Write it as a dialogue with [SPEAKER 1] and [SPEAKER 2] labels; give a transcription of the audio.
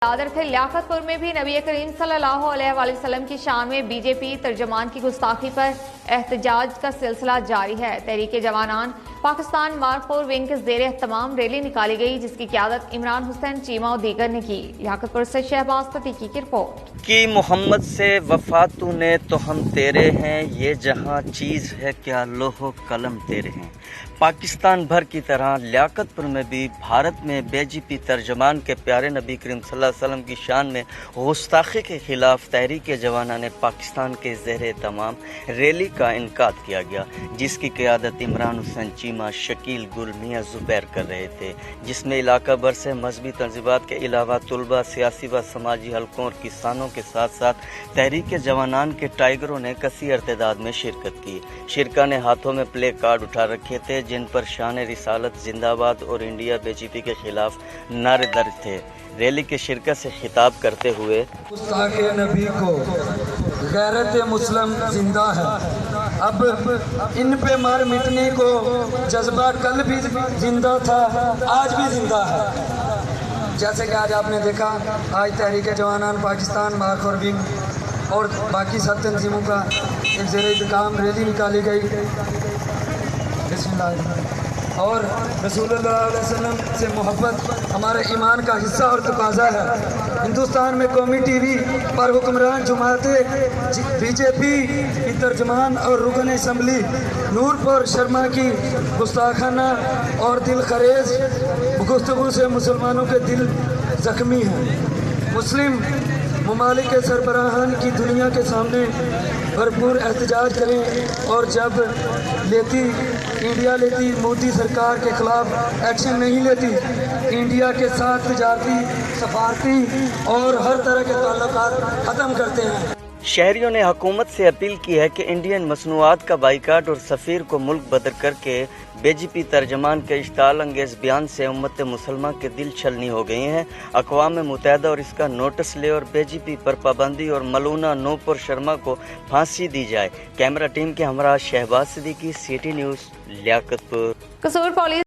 [SPEAKER 1] दादर थे। लियाकतपुर में भी नबी करीम सल्लल्लाहु अलैहि वसल्लम की शान में बीजेपी तर्जमान की गुस्ताखी पर एहतजाज का सिलसिला जारी है। तहरीक जवानान पाकिस्तान मार्कोर विंग के ज़ेर एहतमाम रैली निकाली गई, जिसकी क़यादत इमरान हुसैन चीमा और दीगर ने की। लियाकतपुर से शहबाज सतीकी की रिपोर्ट।
[SPEAKER 2] कि मोहम्मद से वफा तूने तो हम तेरे हैं, ये जहां चीज़ है क्या लोहो कलम तेरे हैं। पाकिस्तान भर की तरह लियाकतपुर में भी भारत में बेजीपी तर्जमान के प्यारे नबी करीम सल्लल्लाहु अलैहि वसल्लम की शान में गुस्ताखी के खिलाफ तहरीक जवानान पाकिस्तान के ज़ेर तमाम रैली का इनकाद किया गया, जिसकी क़यादत इमरान हुसैन चीमा, शकील गुल, मियाँ ज़ुबैर कर रहे थे, जिसमें इलाका भर से मजहबी तंजीबात के अलावा तुलबा, सियासी व समाजी हलकों और किसानों के साथ साथ तहरीक जवानान के टाइगरों ने कसीर तादाद में शिरकत की। शिरका ने हाथों में प्ले कार्ड उठा रखे थे, जिन पर शान रिसालत जिंदाबाद और इंडिया बेजीपी के खिलाफ नारे दर्ज थे। रैली के शिरकत से खिताब करते हुए
[SPEAKER 3] गुस्ताखे नबी को गैरत मुस्लिम जिंदा है, अब इन पे मार मिटने को जज्बा कल भी जिंदा था, आज भी जिंदा है। जैसे कि आज आपने देखा, आज तहरीक जवानान पाकिस्तान मार्कोर विंग और बाकी सब तंजीमों का एक ज़ेर-ए-इंतकाम रैली निकाली गई और रसूलुल्लाह अलैहि वसल्लम से मोहब्बत हमारे ईमान का हिस्सा और तकाज़ा है। हिंदुस्तान में कौमी टीवी पर हुक्मरान जमाते बीजेपी की तर्जमान और रुकन असम्बली नूरपुर शर्मा की गुस्ताखाना और दिल खरेज गुफ्तगू से मुसलमानों के दिल जख्मी हैं। मुस्लिम ममालिक के सरबराहान की दुनिया के सामने भरपूर एहतजाज करें और जब इंडिया लेती मोदी सरकार के खिलाफ एक्शन नहीं लेती, इंडिया के साथ तिजारती, सफारती और हर तरह के ताल्लुकात ख़त्म करते हैं।
[SPEAKER 2] शहरियों ने हुकूमत से अपील की है कि इंडियन मसनूआत का बाइकाट और सफ़ीर को मुल्क बदर करके बेजीपी तर्जमान के इश्ताल अंगेज़ बयान से उम्मत मुसलमान के दिल छलनी हो गई हैं। अक़वाम मुत्तहिदा और इसका नोटिस ले और बेजीपी पर पाबंदी और मलूना नूरपुर शर्मा को फांसी दी जाए। कैमरा टीम के हमरा शहबाज सिद्दीकी, सिटी न्यूज़, लियाकतपुर।
[SPEAKER 1] कसूर पुलिस